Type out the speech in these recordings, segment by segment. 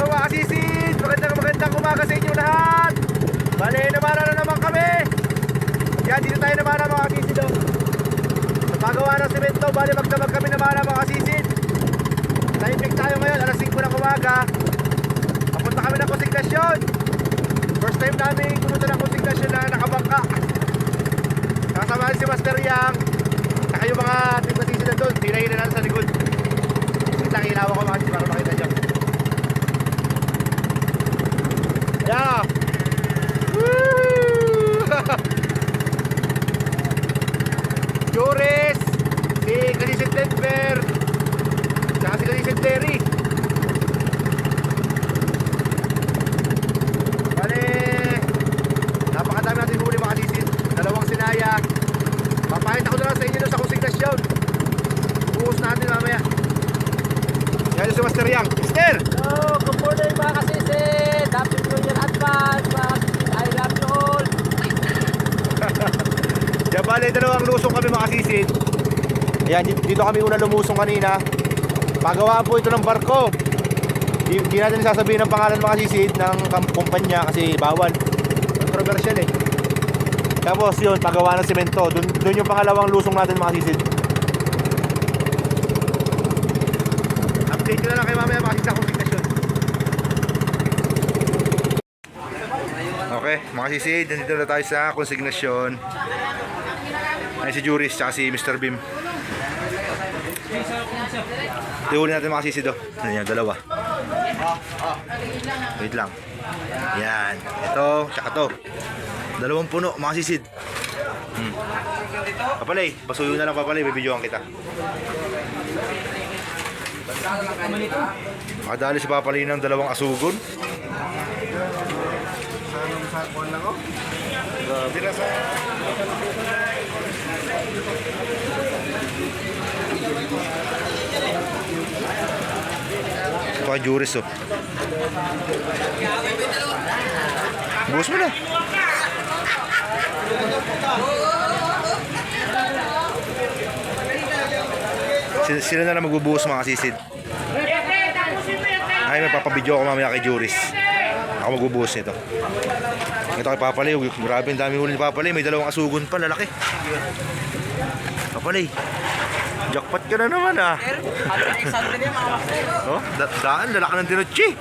Hello mga kasisid! Magandang umaga sa inyo lahat! Bale, namana na naman kami! Yan, dito tayo namana mga kasisid. Sa pagawa ng semento, bale magdamag kami namana mga kasisid. Timing tayo ngayon, alas 5 ng umaga. Papunta kami ng konsignasyon. First time namin pumunta ng konsignasyon na nakabangka. Nakasamahan si Master Yang. Saka yung mga team kasisid na doon, tinahin na natin sa likod. Kitang ilaw ako mga kasisid para makita nyo. Yeah. Juris, si Kalisit Denver, saka si Kalisit Terry. Bale, napakadami natin huli mga kalisit. Dalawang sinaya. Papakita ko na lang sa inyo sa konsignasyon. Buhos natin mamaya. Yan si Master Yang. Mister! Hello, good morning mga kasisid. Happy New Year advance mga kasisid. I love you all. Yan bale, dalawang lusong kami mga kasisid. Ayan, dito kami una lumusong kanina. Pagawaan po ito ng barko. Hindi natin sasabihin ng pangalan mga kasisid ng kumpanya kasi bawal. Controversial eh. Tapos yun, pagawaan ng semento. Doon yung pangalawang lusong natin mga kasisid. Update ko na lang kayo mamaya mga kasisid sa konsignasyon. Okay, mga kasisid, nandito na tayo sa konsignasyon. Ay si Juris at si Mr. Beam. Ihuli natin mga kasisid oh. Yan, dalawa. Wait lang. Yan, ito, tsaka to. Dalawang puno mga kasisid. Papalay, pasuyo na lang papalay, bibidyoan kita. Makadali si papalay ng dalawang asugon. Ito ka Juris oh. Buhos mo na. Sila na lang magbubuhos mga kasisid. Ay, may papabidyo ako mamaya kay Juris. Ako magbubuhos nito. Ito kay Papalay. Grabe ang dami huli ni Papalay. May dalawang asugon pa, lalaki. Papalay, jackpot ka na naman ah. Oh, daan, lalaki ng tinuchi.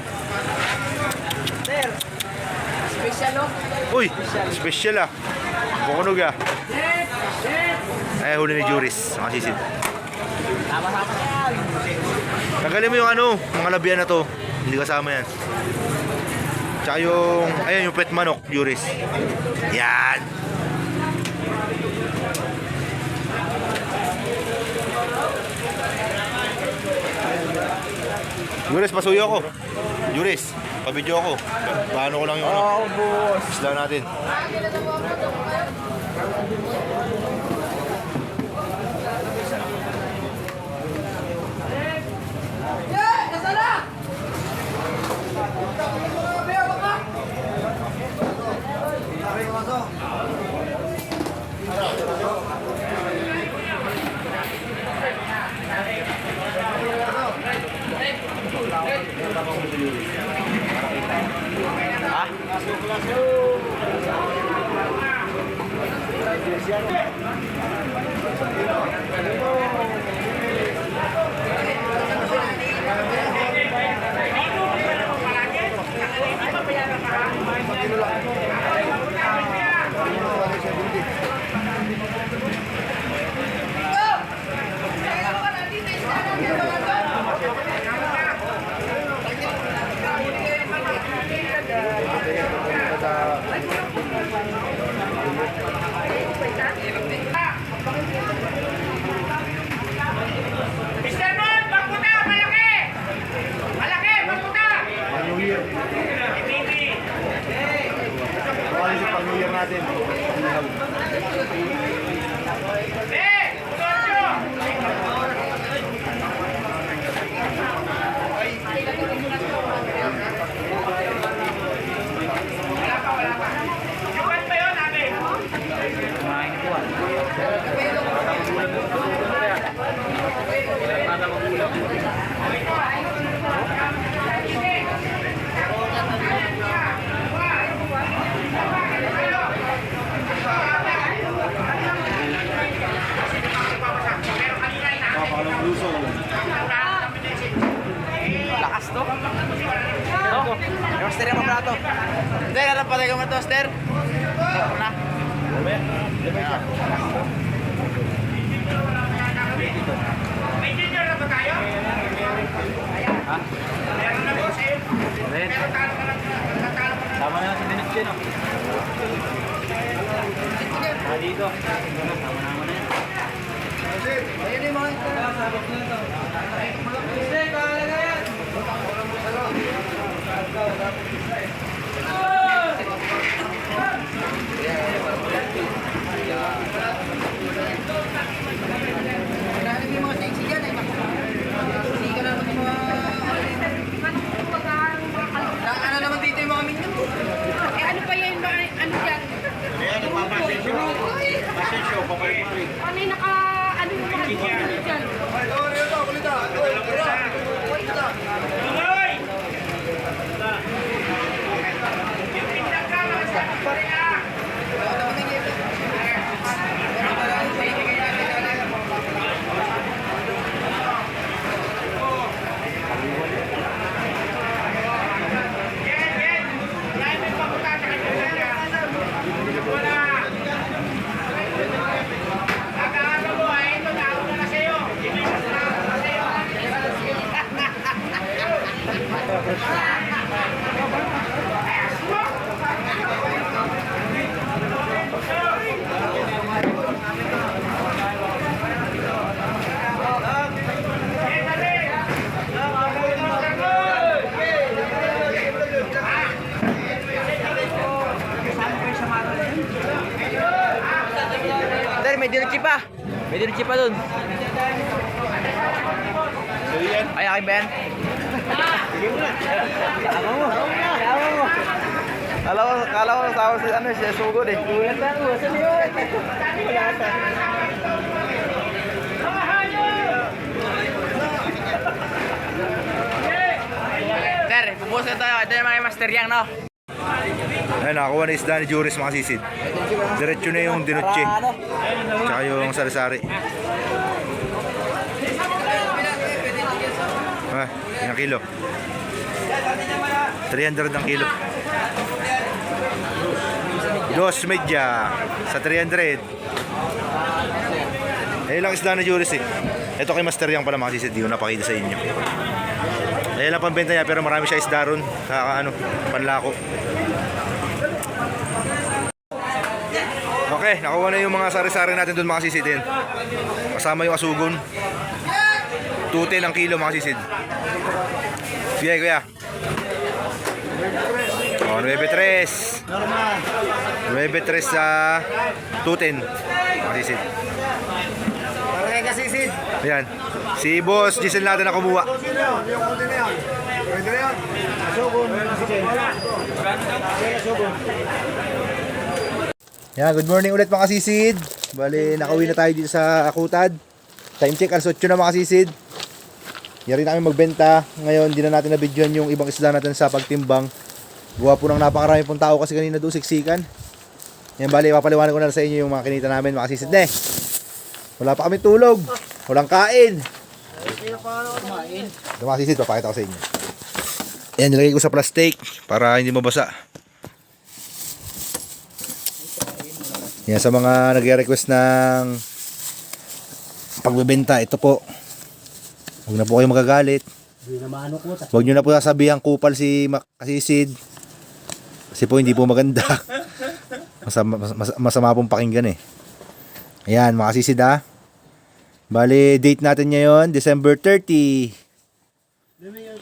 Special oh. Uy, special ah. Bukunog ah. Ay, huli ni Juris, mga sisid. Tama-tama yan. Tagalin mo yung ano, mga labian na to. Hindi kasama yan. Tsaka yung, ayun yung pet manok, Juris. Yan. Juris, pasuyo ako. Juris, pabidyo ako. Paano ko lang yung ano. Oh, boss. Isla natin. Yung master yung mabrato. Hindi, harap pa tayo mo master. Harap na. May junior na ba tayo? Ha? Meron na po sa'yo. Ren. Tama na si Dennis Jen, oh. Dito. Tama na mo na yan. Ayun yung mga ito. Ano naman dito yung mga minggan? Eh, ano pa yan? Ano yan? Ano yung naka... Ano yung mga dyan? Sir, may diretsi pa. May diretsi pa dun. Ay, akin ba yan? Kala ko tawag si ano, si Sugod eh. Sir, pupuso tayo. Ito yung mga master yang, no? Ayun, nakakuha na isda ni Juris mga sisid. Diretso na yung dinuche. Tsaka yung sari-sari. Ah, ilang kilo? 300 ang kilo. Dos medya sa 300. Ayun lang isda ni Juris eh. Ito kay Master Yang pala mga sisid. Di ko napakita sa inyo. Ayun lang pambenta niya pero marami siya isda ron. Sa ano, panlako. Okay, nakuha na yung mga sari-sari natin doon mga sisid din. Kasama yung asugon. 210 ang kilo mga sisid. Sige kuya. Oh, 9.3. 9.3 sa 210 mga sisid. Para kay kasisid. Ayan. Si Boss Giselle natin na kumuha. Yan, good morning ulit mga sisid. Bali, nakauwi na tayo dito sa Akutad. Time check, alas 8 na mga sisid. Yan rin namin magbenta. Ngayon, di na natin na-videoan yung ibang isda natin sa pagtimbang. Gawa po ng napakarami pong tao kasi kanina doon siksikan. Yan, bali, papaliwanag ko na sa inyo yung mga kinita namin mga sisid. Wala pa kami tulog. Walang kain. Ito mga sisid, papakita ko sa inyo. Yan, nilagay ko sa plastic para hindi mabasa. Yan, sa mga nag-request ng pagbebenta, ito po. Huwag na po kayo magagalit. Huwag nyo na po sasabihan kupal si Kasisid. Kasi po hindi po maganda. Masama pong pakinggan eh. Ayan, mga Kasisid ha. Bali, date natin ngayon, December 30.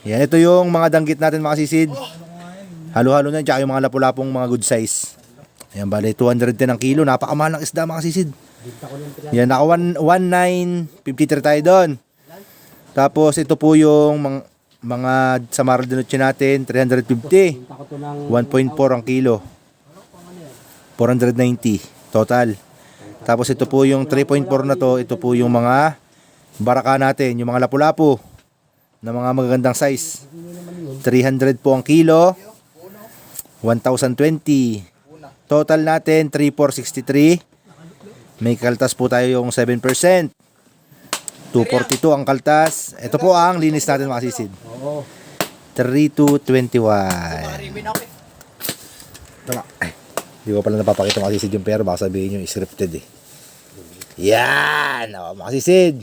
Yan, ito yung mga danggit natin mga Kasisid. Halo-halo na, tsaka yung mga lapu-lapong mga good size. Ayan, bali 210 ang kilo. Napakamahal ng isda mga Kasisid. Yan, naka 1,953 tayo doon. Tapos ito po yung mga Samar Dinuche natin, 350. 1.4 ang kilo. 490 total. Tapos ito po yung 3.4 na to, ito po yung mga baraka natin, yung mga lapu-lapu na mga magagandang size. 300 po ang kilo. 1,020. Total natin 3,463. May kaltas po tayo yung 7%. 242 ang kaltas. Ito po ang linis natin mga sisid. 3221. Marimin ako eh. Tama. Ay, di ko pala napapakita mga kasisid yung pera. Baka sabihin nyo, scripted eh. Yan! O, mga kasisid.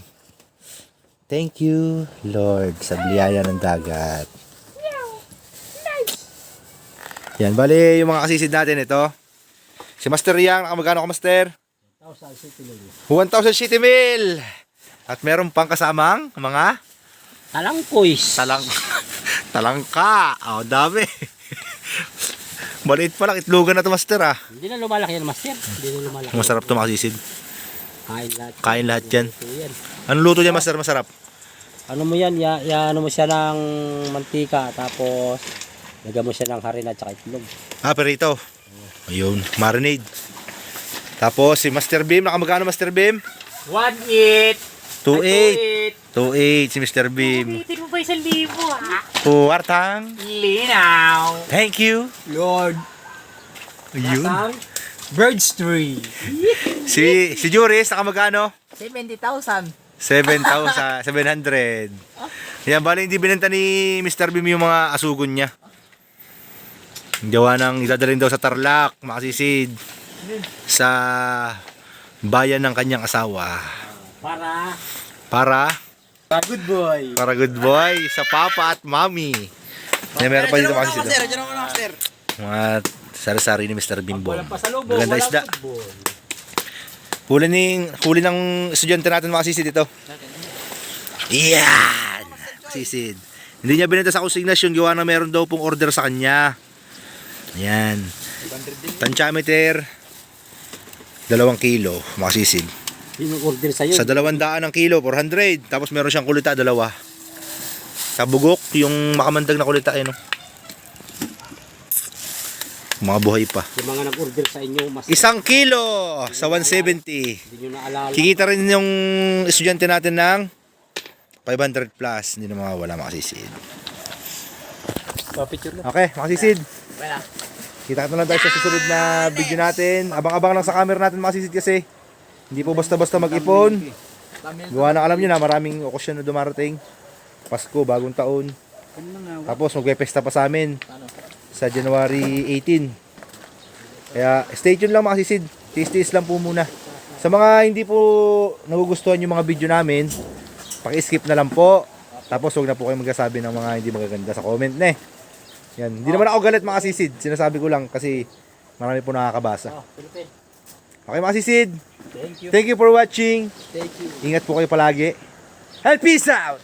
Thank you, Lord, sa biyaya ng dagat. Yan, bali yung mga kasisid natin ito. Si Master Yang, nakamagano ka, Master? 1,000 city mil. At meron pang kasamang mga Talangkoys. talangka. Oh, dami. Maliit pa lang, itlogan na to, Master, ah. Hindi na lumalaki yan, Master. Hindi na lumalaki. Masarap to, mga kasisid. Kain lahat. Kain lahat yan. Ito yan. Anong luto niya, Master? Masarap. Ano mo yan? Ano mo siya ng mantika. Tapos, lagyan mo siya ng harina at saka itlog. Ah, perito. Ayun, marinade. Tapos si Master Beam, nakamagano Master Beam? 1-8. 2.8. 2.8 si Mr. Beam. Ulitin mo ba 1,000 ha? Puwartang. Linaw. Thank you. Lord. Ayun. Bird's tree. Si Juris, nakamagano? 70,000. 7,700. Yan, bali hindi binenta ni Mr. Beam yung mga asugon niya. Gawa ng idadalhin daw sa Tarlac, makasisid. Sa bayan ng kanyang asawa. Para Good boy. Para good boy sa papa at mami. Yan, meron pa dito makasisid. Master, dyan ako master. Mga sari-sari ni Mr. Bimbo. Walang pasalubong. Maganda isda. Huli ng estudyante natin makasisid ito. Yan! Makasisid. Hindi niya binenta sa consignation. Gawa na meron daw pong order sa kanya. Yan. Tantiameter. 2 kilo. Makasisid. Yung order sa'yo. Sa 200 ang kilo, 400. Tapos meron siyang kulita, 2. Sa bugok, yung makamandag na kulita, no? Mga buhay pa. Yung mga nag-order sa inyo, mas 1 kilo sa 170. hindi nyo naalala. Kikita rin yung estudyante natin ng 500 plus. Hindi na mawawala makasisid. Picture na. Okay, makasisid. Wala. Kita na lang tayo sa susunod na video natin. Abang-abang lang sa camera natin makasisid kasi hindi po basta-basta mag-ipon. Gawa na alam nyo na maraming okasyon na dumarating. Pasko, bagong taon. Tapos magpe-pesta pa sa amin sa January 18. Kaya stay tuned lang makasisid. Tiis-tiis lang po muna. Sa mga hindi po nagugustuhan yung mga video namin, paki-skip na lang po. Tapos huwag na po kayo magsasabi ng mga hindi magaganda sa comment na eh. Yan. Hindi naman ako galit mga sisid. Sinasabi ko lang kasi marami po nakakabasa. Okay mga sisid. Thank you. Thank you for watching. Thank you. Ingat po kayo palagi. And peace out!